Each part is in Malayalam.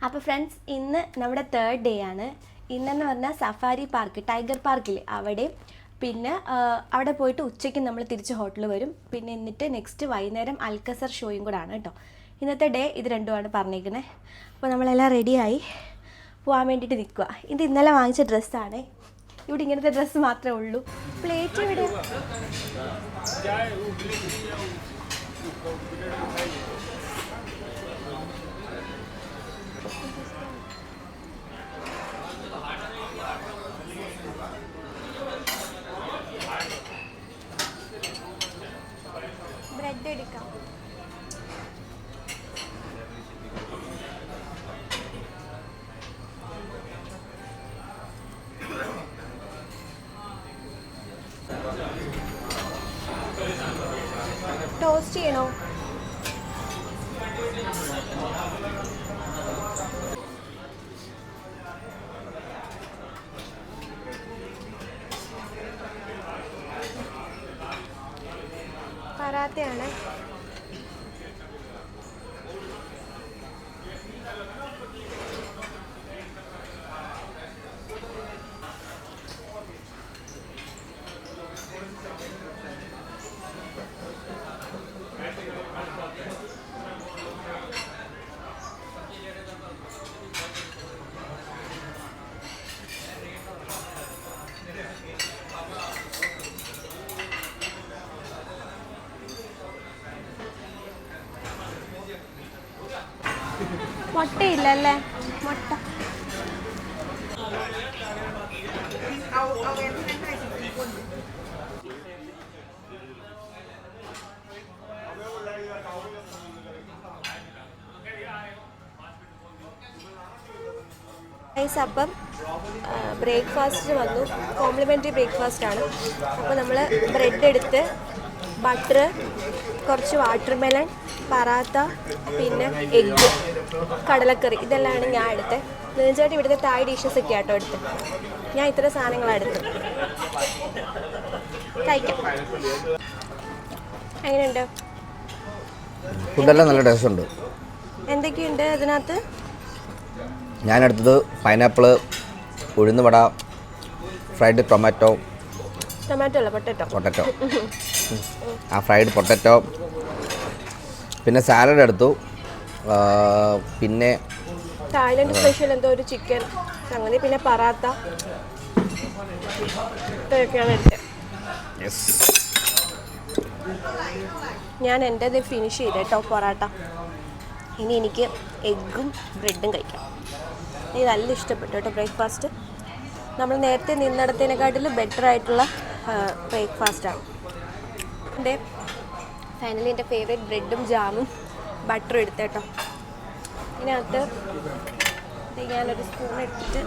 അപ്പോൾ ഫ്രണ്ട്സ്, ഇന്ന് നമ്മുടെ 3rd ഡേ ആണ്. ഇന്നെന്ന് പറഞ്ഞാൽ സഫാരി പാർക്ക്, ടൈഗർ പാർക്കിൽ അവിടെ, പിന്നെ അവിടെ പോയിട്ട് ഉച്ചയ്ക്ക് നമ്മൾ തിരിച്ച് ഹോട്ടലിൽ വരും. പിന്നെ എന്നിട്ട് നെക്സ്റ്റ് വൈകുന്നേരം അൽക്കസർ ഷോയും കൂടെ ആണ് കേട്ടോ. ഇന്നത്തെ ഡേ ഇത് രണ്ടുമാണ് പറഞ്ഞിരിക്കുന്നത്. അപ്പോൾ നമ്മളെല്ലാം റെഡിയായി പോകാൻ വേണ്ടിയിട്ട് നിൽക്കുക. ഇത് ഇന്നലെ വാങ്ങിച്ച ഡ്രസ്സാണ്. ഇവിടെ ഇങ്ങനത്തെ ഡ്രസ്സ് മാത്രമേ ഉള്ളൂ. പ്ലേറ്റ് ഇവിടെ ബ്രെഡ് എടുക്കാം. ടോസ്റ്റ് ചെയ്യണോ? പറാത്തയാണ്. മുട്ടയില്ലല്ലേ? മുട്ട അപ്പം ബ്രേക്ക്ഫാസ്റ്റ് വന്നു. കോംപ്ലിമെൻ്ററി ബ്രേക്ക്ഫാസ്റ്റ് ആണ്. അപ്പോൾ നമ്മൾ ബ്രെഡ് എടുത്ത്, ബട്ടർ, കുറച്ച് വാട്ടർമെലൺ, പറാത്ത, പിന്നെ എഗ്ഗ്, കടലക്കറി, ഇതെല്ലാമാണ് ഞാൻ എടുത്തത്. തീർച്ചയായിട്ടും ഇവിടുത്തെ തായ് ഡിഷസ് ഒക്കെ ആട്ടോ എടുത്തത്. ഞാൻ ഇത്ര സാധനങ്ങളാണ് എടുത്തത്. കഴിക്കാം. എങ്ങനെയുണ്ട്? ഫുഡെല്ലാം നല്ല ടേസ്റ്റ് ഉണ്ട്. എന്തൊക്കെയുണ്ട് അതിനകത്ത്? ഞാനെടുത്തത് പൈനാപ്പിള്, ഉഴുന്നുവട, ഫ്രൈഡ് ടൊമാറ്റോ അല്ല പൊട്ടറ്റോ, ആ ഫ്രൈഡ് പൊട്ടറ്റോ, പിന്നെ സാലഡ് എടുത്തു, പിന്നെ തായ്ലൻഡ് സ്പെഷ്യൽ എന്തോ ഒരു ചിക്കൻ അങ്ങനെ, പിന്നെ പറാത്ത, ഇതൊക്കെയാണ് എടുത്തത്. ഞാൻ എൻ്റെത് ഫിനിഷ് ചെയ്ത് കേട്ടോ പൊറാട്ട. ഇനി എനിക്ക് എഗ്ഗും ബ്രെഡും കഴിക്കാം. എനിക്ക് നല്ല ഇഷ്ടപ്പെട്ടു കേട്ടോ ബ്രേക്ക്ഫാസ്റ്റ്. നമ്മൾ നേരത്തെ നിന്നിടത്തേനെക്കാട്ടിൽ ബെറ്റർ ആയിട്ടുള്ള ബ്രേക്ക്ഫാസ്റ്റാണ്. ഫൈനലി എൻ്റെ ഫേവറേറ്റ് ബ്രെഡും ജാമും ബട്ടറും എടുത്ത് കേട്ടോ. ഇതിനകത്ത് ഞാനൊരു സ്പൂൺ എടുത്തിട്ട്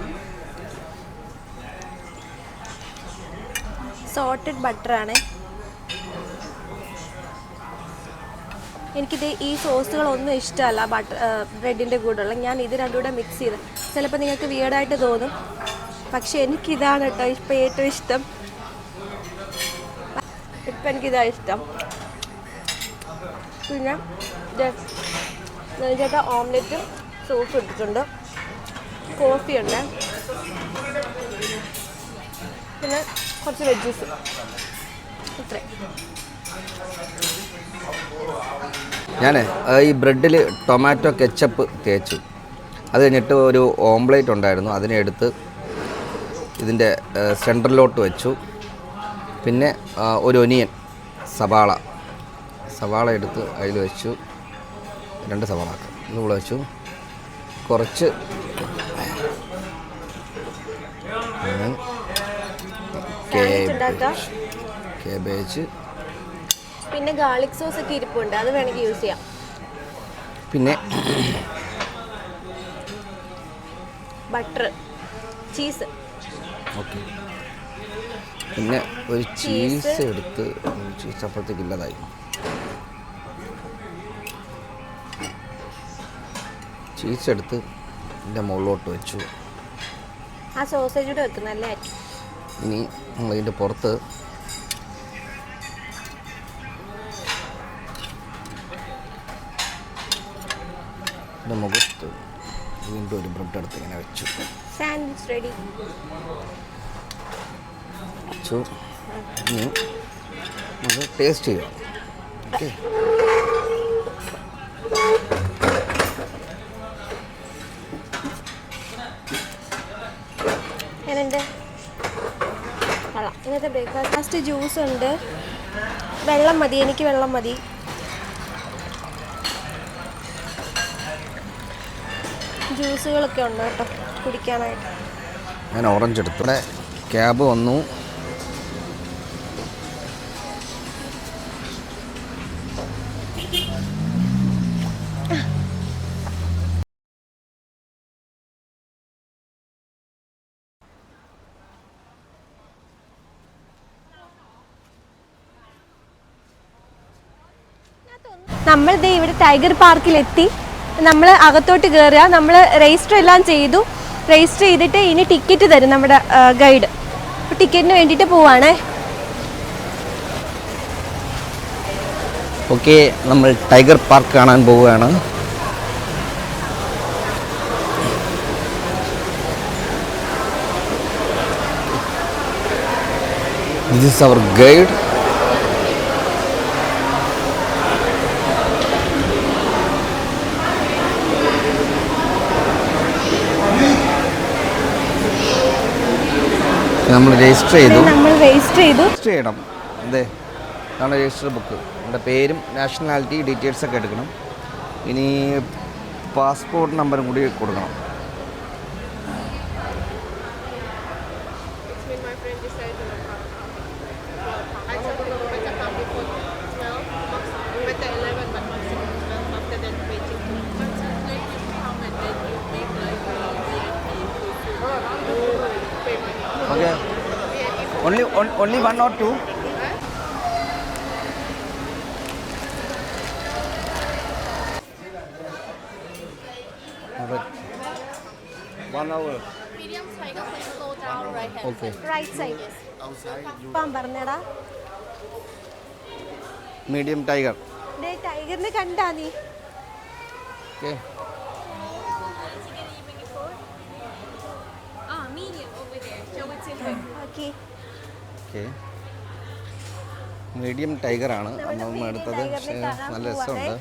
സോൾട്ടഡ് ബട്ടറാണ്. എനിക്കിത് ഈ സോസുകളൊന്നും ഇഷ്ടമല്ല ബ്രെഡിൻ്റെ കൂടെയുള്ള. ഞാൻ ഇത് രണ്ടും കൂടെ മിക്സ് ചെയ്ത്, ചിലപ്പോൾ നിങ്ങൾക്ക് വിയേർഡായിട്ട് തോന്നും, പക്ഷെ എനിക്കിതാണ് കേട്ടോ ഇപ്പം ഏറ്റവും ഇഷ്ടം. ഇപ്പം എനിക്കിതാണ് ഇഷ്ടം. പിന്നെ ചേട്ടാ ഓംലെറ്റും സോസും ഇട്ടിട്ടുണ്ട്, കോഫിയുണ്ട്, പിന്നെ കുറച്ച് വെജീസ്. ഇത്രേ. ഞാൻ ഈ ബ്രെഡിൽ ടൊമാറ്റോ കെച്ചപ്പ് തേച്ചു. അത് കഴിഞ്ഞിട്ട് ഒരു ഓംപ്ലേറ്റ് ഉണ്ടായിരുന്നു, അതിനെ എടുത്ത് ഇതിൻ്റെ സെൻറ്ററിലോട്ട് വെച്ചു. പിന്നെ ഒരു ഒനിയൻ, സവാള എടുത്ത് അതിൽ വെച്ചു. 2 സവാള ഇവിടെ വെച്ചു. കുറച്ച് കേബേജ്, പിന്നെ ഗാർലിക് സോസ് ഒക്കെ ഇരിപ്പുണ്ട്, അത് വേണമെങ്കിൽ യൂസ് ചെയ്യാം. പിന്നെ ബട്ടർ, ചീസ്. ഓക്കെ. പിന്നെ ഒരു ചീസ് എടുത്ത്, ചീസ് അപ്പോഴത്തേക്ക് ഇല്ലതായി. ചീസ് എടുത്ത് ഇതിൻ്റെ മുകളിലോട്ട് വെച്ചു. ആ സോസേജ് കൂടെ വെക്കുന്നല്ലേ. ഇനി നമ്മളിതിൻ്റെ പുറത്ത് മുഖത്ത് വീണ്ടും ഒരു ബ്രെഡ് എടുത്ത് ഇങ്ങനെ വെച്ചു. Sandwich ready. വെച്ചു. ഇനി നമുക്ക് ടേസ്റ്റ് ചെയ്യാം. ഓക്കെ. എങ്ങനെയുണ്ട്? കൊള്ളാം. ഇന്നത്തെ ബ്രേക്ക്ഫാസ്റ്റ് ജ്യൂസ് ഉണ്ട്. വെള്ളം മതി, എനിക്ക് വെള്ളം മതി. ജ്യൂസുകളൊക്കെ ഉണ്ട് കേട്ടോ കുടിക്കാനായിട്ട്. ഞാൻ ഓറഞ്ച് എടുത്തു. ഇവിടെ ക്യാബ് വന്നു. നമ്മൾ ദേ ഇവിടെ ടൈഗർ പാർക്കിലെത്തി. നമ്മൾ അകത്തോട്ട് കയറുക. നമ്മൾ രജിസ്റ്റർ എല്ലാം ചെയ്തു. രജിസ്റ്റർ ചെയ്തിട്ട് ഇനി ടിക്കറ്റ് തരും നമ്മുടെ ഗൈഡ്. അപ്പോൾ ടിക്കറ്റിന് വേണ്ടിയിട്ട് പോവാണേ. ഓക്കെ, നമ്മൾ ടൈഗർ പാർക്ക് കാണാൻ പോവുകയാണ്. This is our guide. നമ്മൾ രജിസ്റ്റർ ചെയ്തു. രജിസ്റ്റർ ചെയ്യണം. അതെ, ഇതാണ് രജിസ്റ്റർ ബുക്ക്. നമ്മുടെ പേരും നാഷണാലിറ്റി ഡീറ്റെയിൽസ് ഒക്കെ എടുക്കണം. ഇനി പാസ്പോർട്ട് നമ്പറും കൂടി കൊടുക്കണം. Okay. Only one or two? Alright. 1 hour. Medium tiger, please slow down right hand. Okay. Right side പോകാൻ പറഞ്ഞടാ. Medium tiger. ടൈഗറിനെ കണ്ടാ നീ? Okay. Medium over there. Show it to him. Okay. Okay. Medium tiger ആണ് അമ്മ എടുത്തത്. പക്ഷേ നല്ല രസമുണ്ട്.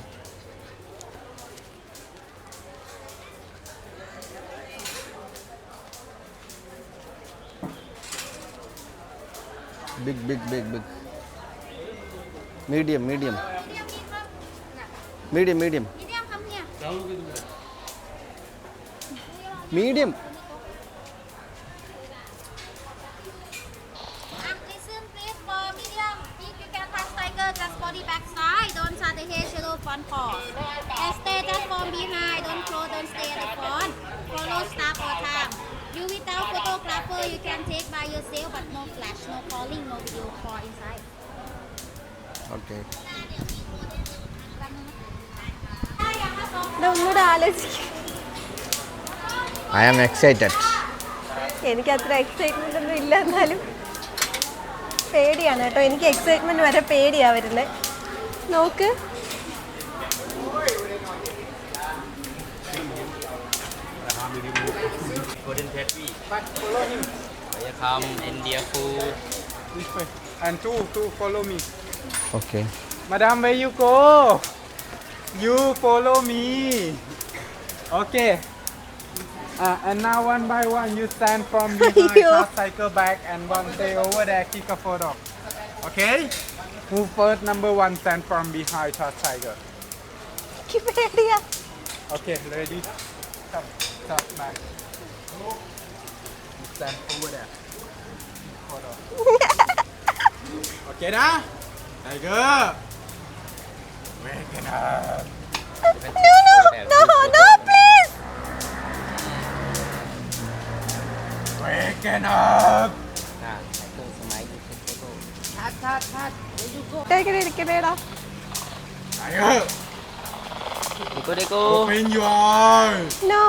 Big big big big. Medium medium medium medium Medium, come here. Medium. Listen, please, for medium. If you can touch tiger, just body back side. Don't touch the head, shadow front paw. And stay just from behind. Don't close, don't stay at the front. Follow staff or time. You without photographer, you can take by yourself, but no flash, no calling, no video call inside. Okay. ഒന്നുകൂടെ ആലോചിക്കും. I am excited. എനിക്ക് അത്ര എക്സൈറ്റ്മെന്റ് ഒന്നും ഇല്ല, എന്നാലും പേടിയാണ് കേട്ടോ. എനിക്ക് എക്സൈറ്റ്മെന്റ് വരെ പേടിയാ വരുന്നത്. നോക്ക്. Golden Tabby. Welcome India food. This way. And two, follow me. Okay. Madam, where you go? You follow me. Okay. And now one by one, you stand from behind, Ayyo. just cycle back, and one stay over there, kick a photo. Okay? Who first? Number one, stand from behind, touch tiger. എനിക്ക് പേടിയാ. Okay, ready? Come, touch back. You stand over there. Photo. Okay, na? Tiger. Waken up. No, please. Waken up. Nah, aku smile you take photo. Tiger ഇരിക്കണേടാ. Tiger. Deko. Open your eyes. No.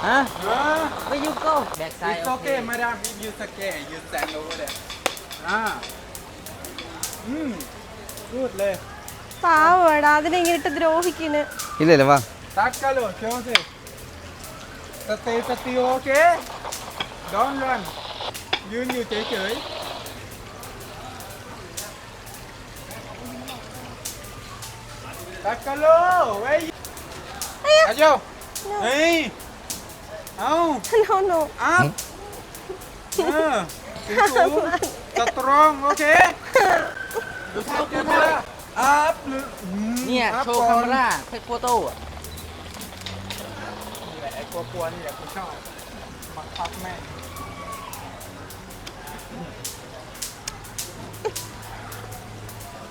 Huh? Huh? Where you go? Back side. It's okay, madam. If you scared, you stand over there. Ah. Good le. പാവടാ, അതിനെ ഇങ്ങോട്ട് ദ്രോഹിക്കുന്നു. ഇല്ല ഇല്ല വാ. Start kalo. Show se. Stay still, okay? Don't run.ยืนอยู่เฉยๆ Takalo, where you? Ayo. Hey. เอา no up สูงสตรองโอเคดูท่าเก็บเวลา up หรือ เนี่ย up โชว์ ก่อน คาเมร่าเทคโฟโต้อะ นี่แหละไอ้กลัวๆนี่แหละกูชอบบังคับแม่ง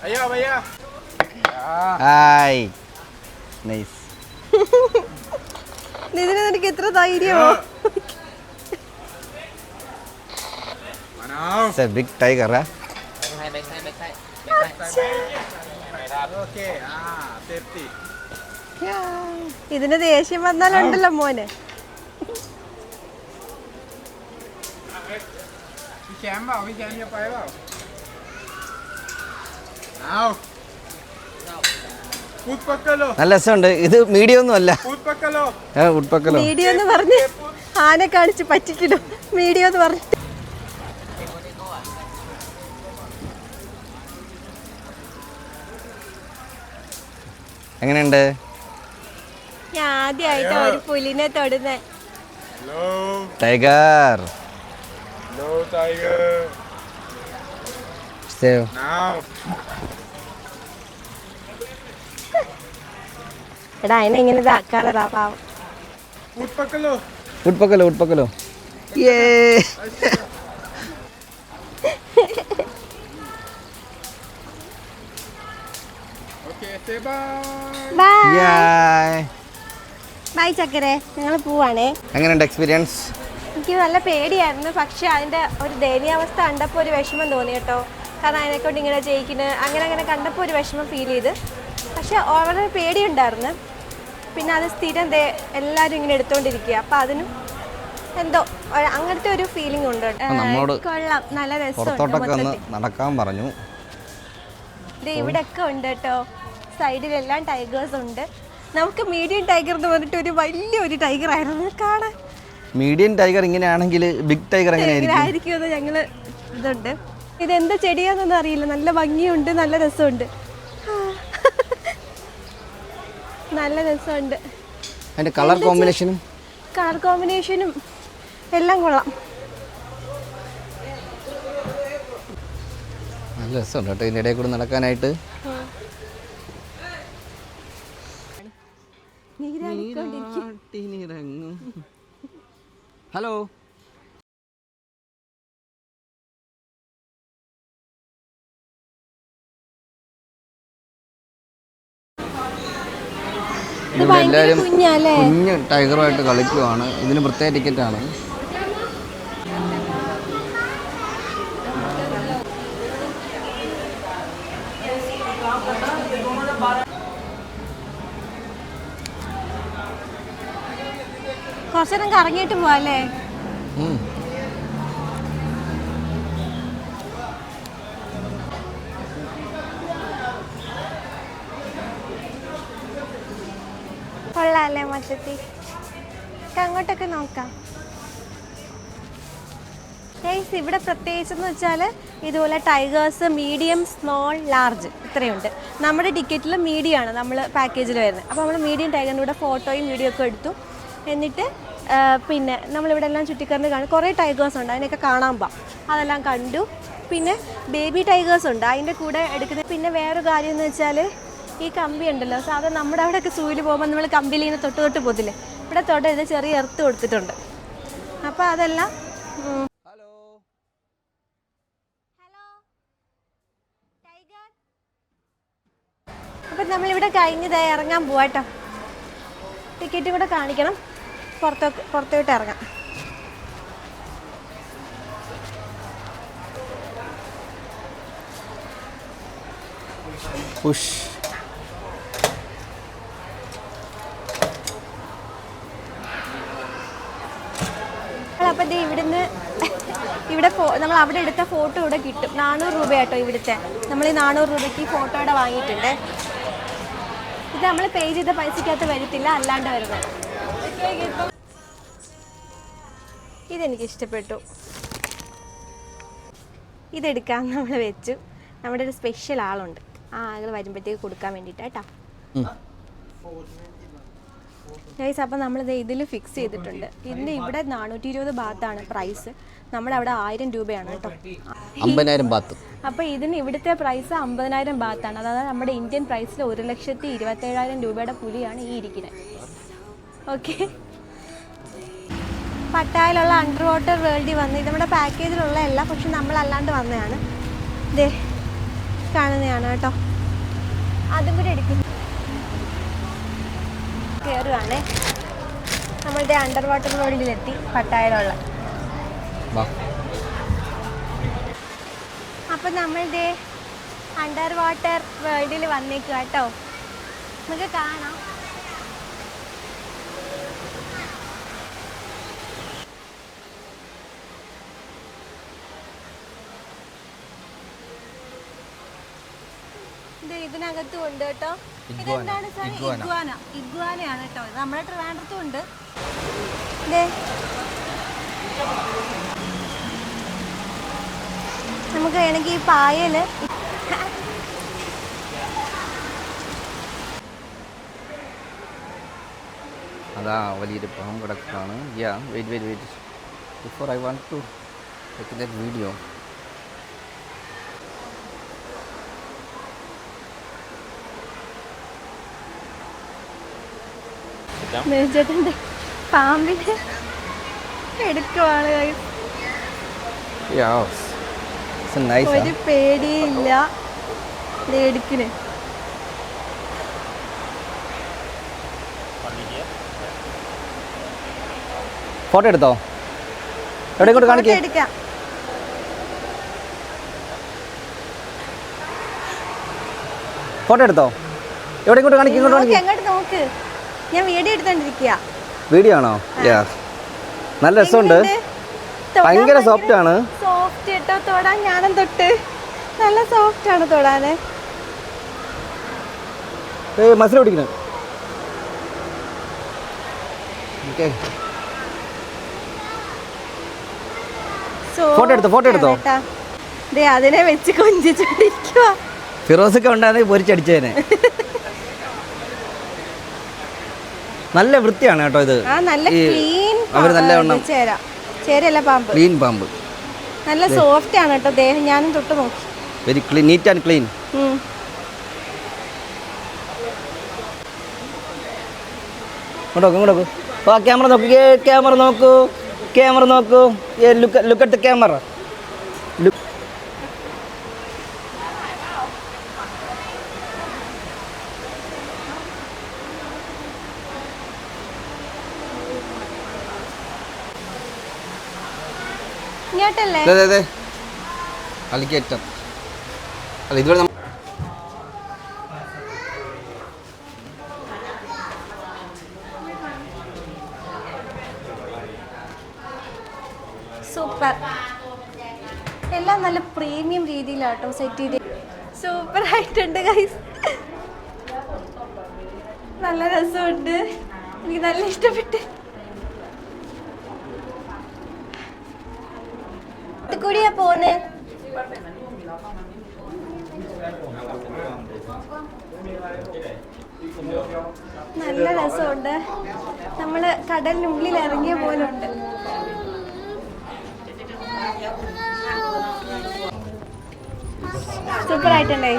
ayo ayo ya hi nice ഇതിന് നിനക്ക് എത്ര ധൈര്യമോ Manaw. ഇറ്റ്സ് എ ബിഗ് ടൈഗർแบกไซด์แบกไซด์แบกไซด์แบกไซด์ Okay, safety. ഇതിന് ദേഷ്യം വന്നാലുണ്ടല്ലോ മോന്พี่แชมป์เปล่าพี่แชมป์จะไปเปล่าเอาഉട്പക്കലോ നല്ല രസമുണ്ട് ഇത് മീഡിയം ഒന്നും അല്ല ഉട്പക്കലോ ഉട്പക്കലോ മീഡിയം എന്ന് പറഞ്ഞ് ആനെ കാണിച്ച് പറ്റിക്കിടും മീഡിയം എന്ന് പറഞ്ഞിട്ട് എങ്ങനെയുണ്ട് ഞാൻ ആദ്യമായിട്ടാ ഒരു പുലിനെ തൊടുന്നേ hello tiger hello tiger save now എടാ അതിനെ ഇങ്ങനെ ഇതാക്കാറതാ പാവം ഉട്പക്കലോ ഉട്പക്കലോ ഉട്പക്കലോ ഏ okay say bye bye bye ചക്കരെ ഞങ്ങൾ പോവാണേ എങ്ങനെയുണ്ട് എക്സ്പീരിയൻസ് എനിക്ക് നല്ല പേടിയായിരുന്നു പക്ഷെ അതിന്റെ ഒരു ദയനീയാവസ്ഥ കണ്ടപ്പോൾ ഒരു വിഷമം തോന്നി കേട്ടോ കാരണം അതിനെക്കൊണ്ട് ഇങ്ങനെ ജയിക്കുന്നത് അങ്ങനെ കണ്ടപ്പോൾ ഒരു വിഷമം ഫീൽ ചെയ്ത് പക്ഷെ വളരെ പേടിയുണ്ടായിരുന്നു പിന്നെ അത് സ്ഥിരം എല്ലാവരും ഇങ്ങനെ എടുത്തോണ്ടിരിക്കുക അപ്പം അതിനും എന്തോ അങ്ങനത്തെ ഒരു ഫീലിംഗ് ഉണ്ട് നമ്മളോട് കൊള്ളാം നല്ല പുറത്തോട്ടൊക്കെ ഒന്ന് രസമുണ്ട് നടക്കാൻ പറഞ്ഞു ഇവിടെയൊക്കെ ഉണ്ട് കേട്ടോ സൈഡിലെല്ലാം ടൈഗേഴ്സ് ഉണ്ട് നമുക്ക് മീഡിയം ടൈഗർ എന്ന് പറഞ്ഞിട്ട് ഒരു വലിയൊരു ടൈഗർ ആയിരുന്നു കാണാൻ മീഡിയം ടൈഗർ ഇങ്ങനെയാണെങ്കിൽ ബിഗ് ടൈഗർ എങ്ങനെയായിരിക്കും ആയിരിക്കുമെന്ന് ഞങ്ങള് ഇതുണ്ട് ഇതെന്താ ചെടിയാന്നൊന്നും അറിയില്ല നല്ല ഭംഗിയുണ്ട് നല്ല രസമുണ്ട് നല്ല രസമുണ്ട് അതിന്റെ കളർ കോമ്പിനേഷനും കളർ കോമ്പിനേഷനും എല്ലാം കൊള്ളാം നല്ല രസമുണ്ട് കേട്ടോ ഇതിൻ്റെ ഇടയിൽ കൂടെ നടക്കാനായിട്ട് ഹലോ എല്ലാവരും കുഞ്ഞല്ലേ കുഞ്ഞ് ടൈഗറുമായിട്ട് കളിക്കുവാണ് ഇതിന് പ്രത്യേക ടിക്കറ്റാണ് കുറച്ചേരം കറങ്ങിയിട്ട് പോവാല്ലേ കൊള്ളാല്ലേ മൊത്തത്തിൽ അങ്ങോട്ടൊക്കെ നോക്കാം ഇവിടെ പ്രത്യേകിച്ചെന്ന് വെച്ചാൽ ഇതുപോലെ ടൈഗേഴ്സ് മീഡിയം സ്മോൾ ലാർജ് ഇത്രയുണ്ട് നമ്മുടെ ടിക്കറ്റിൽ മീഡിയം ആണ് നമ്മൾ പാക്കേജിൽ വരുന്നത് അപ്പോൾ നമ്മൾ മീഡിയം ടൈഗറിൻ്റെ കൂടെ ഫോട്ടോയും വീഡിയോ ഒക്കെ എടുത്തു എന്നിട്ട് പിന്നെ നമ്മളിവിടെ എല്ലാം ചുറ്റിക്കറിഞ്ഞ് കാണും കുറേ ടൈഗേഴ്സ് ഉണ്ട് അതിനൊക്കെ കാണാൻ പോകാം അതെല്ലാം കണ്ടു പിന്നെ ബേബി ടൈഗേഴ്സ് ഉണ്ട് അതിൻ്റെ കൂടെ എടുക്കുന്നത് പിന്നെ വേറൊരു കാര്യം എന്ന് വെച്ചാൽ ഈ കമ്പി ഉണ്ടല്ലോ സാധാരണ നമ്മുടെ അവിടെയൊക്കെ സൂയിൽ പോകുമ്പോൾ നമ്മൾ കമ്പിയിൽ ഇങ്ങനെ തൊട്ട് പോകത്തില്ലേ ഇവിടെ തൊട്ടത് ചെറിയ എർത്ത് കൊടുത്തിട്ടുണ്ട് അപ്പോൾ അതെല്ലാം അപ്പം നമ്മളിവിടെ കഴിഞ്ഞത് ഇറങ്ങാൻ പോവാട്ടോ ടിക്കറ്റ് കൂടെ കാണിക്കണം പുറത്തോട്ട് ഇറങ്ങാം പുഷ് അപ്പം ഇവിടുന്ന് നമ്മൾ അവിടെ എടുത്ത ഫോട്ടോ ഇവിടെ കിട്ടും 400 രൂപയാട്ടോ ഇവിടുത്തെ നമ്മൾ ഈ 400 രൂപയ്ക്ക് ഫോട്ടോ ഇവിടെ വാങ്ങിയിട്ടുണ്ട് ഇത് നമ്മൾ പേ ചെയ്ത പൈസക്കകത്ത് വരത്തില്ല അല്ലാണ്ട് വരുന്നത് ഇതെനിക്ക് ഇഷ്ടപ്പെട്ടു. ഇതെടുക്കാൻ നമ്മൾ വെച്ചു. നമ്മുടെ ഒരു സ്പെഷ്യൽ ആളുണ്ട്, ആ ആൾ വരുമ്പോഴത്തേക്ക് കൊടുക്കാൻ വേണ്ടിയിട്ട് കേട്ടോ ഗൈസ്. അപ്പം നമ്മളിത് ഇതിൽ ഫിക്സ് ചെയ്തിട്ടുണ്ട്. ഇതിന് ഇവിടെ 420 ബാത്താണ് പ്രൈസ്, നമ്മുടെ അവിടെ 1000 രൂപയാണ് കേട്ടോ, 50,000 ബാത്ത്. അപ്പോൾ ഇതിന് ഇവിടുത്തെ പ്രൈസ് 50,000 ബാത്താണ്. അതായത് നമ്മുടെ ഇന്ത്യൻ പ്രൈസിൽ 1,27,000 രൂപയുടെ പുലിയാണ് ഈ ഇരിക്കുന്നത്. ഓക്കെ, പട്ടായയിലുള്ള അണ്ടർ വാട്ടർ വേൾഡിൽ വന്ന് ഇത് നമ്മുടെ പാക്കേജിലുള്ള അല്ല, പക്ഷെ നമ്മളല്ലാണ്ട് വന്നതാണ്. ഇതേ കാണുന്നതാണ് കേട്ടോ, അതും കൂടെ എടുക്കും. കയറുകയാണേ, നമ്മളുടെ അണ്ടർ വാട്ടർ വേൾഡിലെത്തി പട്ടായയിലുള്ള. അപ്പം നമ്മളുടെ അണ്ടർ വാട്ടർ വേൾഡിൽ വന്നേക്കുക കേട്ടോ, നമുക്ക് കാണാം. ഇതിനകത്തും ഉണ്ട് കേട്ടോ. ഇതെന്താണ് സാർ? ഇഗ്വാനയാണ് കേട്ടോ. ഇത് നമ്മുടെ ട്രിവാൻഡ്രത്തും ഉണ്ട്. നമുക്ക് വേണമെങ്കിൽ ഈ പായല് അതാ വലിയൊരു പാമ്പ് കിടക്കാണ്. Wait before I want to take that video. മേച്ചേട്ടൻ്റെ പാമ്പിനെ എടുക്കുവാണ്. ഒരു പേടിയില്ല, ഇത് എടുക്കണേ. ഫോട്ടോ എടുത്തോ? എവിടെ ഇങ്ങോട്ട് കാണിക്കാം. എടുക്കാം. ഫോട്ടോ എടുത്തോ? എവിടെ ഇങ്ങോട്ട് കാണിക്കും. എങ്ങോട്ട് നോക്ക്, ഞാൻ വീഡിയോ എടുത്തോണ്ടിരിക്കുക. വീഡിയോ ആണോ? നല്ല രസമുണ്ട്, ഭയങ്കര സോഫ്റ്റ് ആണ്. സോഫ്റ്റ് കേട്ടോ, തൊടാൻ ഞാനും തൊട്ട് നല്ല സോഫ്റ്റ് ആണ് തൊടാന്. മസിൽ പിടിക്കണം. ഫോട്ടോ എടുത്തോ? അതിനെ വെച്ച് കൊഞ്ചിച്ചോണ്ടിരിക്കുക. ഫിറോസൊക്കെ ഉണ്ടായിരുന്നെങ്കിൽ പൊരിച്ചടിച്ചേനെ. നല്ല വൃത്തിയാണ് കേട്ടോ ഇത്. അവർ നല്ല ചേരല്ല പാമ്പ്, ക്ലീൻ പാമ്പ്, നല്ല സോഫ്റ്റ് ആണ് കേട്ടോ ദേഹം. ഞാനും തൊട്ട് നോക്കി. Very clean, neat and clean. ഇങ്ങോട്ടോക്ക്. ക്യാമറ നോക്കൂ. Look at the camera. ഇങ്ങോട്ടല്ലേ അലിഗേറ്റർ. അല്ല, ഇതുവരെ സൂപ്പർ. എല്ലാം നല്ല പ്രീമിയം രീതിയിലാട്ടോ സെറ്റ് ചെയ്ത്. സൂപ്പർ ആയിട്ടുണ്ട് ഗൈസ്, നല്ല രസമുണ്ട്, എനിക്ക് നല്ല ഇഷ്ടപ്പെട്ട്. കൂടിയാ പോന്നെ. നല്ല രസമുണ്ട്, നമ്മള് കടലിനുള്ളിൽ ഇറങ്ങിയ പോലെ ഉണ്ട്. സൂപ്പർ ആയിട്ടുണ്ട്.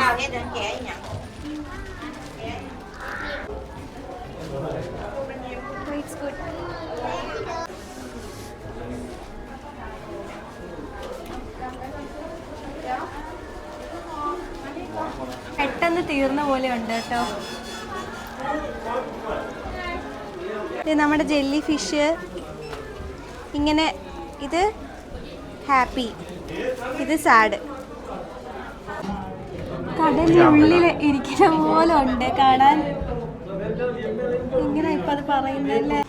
It's good. പെട്ടെന്ന് തീർന്ന പോലെ ഉണ്ട് കേട്ടോ. ഇത് നമ്മുടെ ജെല്ലി ഫിഷ് ഇങ്ങനെ, ഇത് ഹാപ്പി, ഇത് സാഡ്. കടലിനുള്ളിൽ ഇരിക്കുന്ന പോലെ ഉണ്ട് കാണാൻ. ഇങ്ങനെ ഇപ്പം അത് പറയുന്നല്ലേ.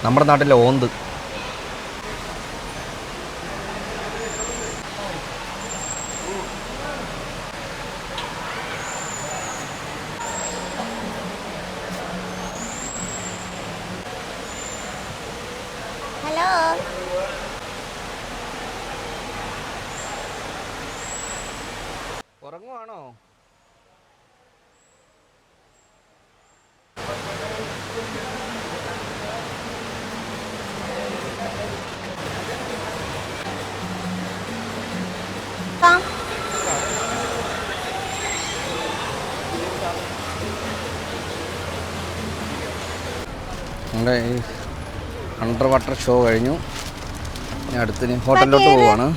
നമ്മുടെ നാട്ടിലെ ഓന്ത്. ഹലോ ഉറങ്ങുവാണോ? നമ്മുടെ ഈ അണ്ടർ വാട്ടർ ഷോ കഴിഞ്ഞു. ഇനി അടുത്തിന് ഹോട്ടലിലോട്ട് പോവാണ്.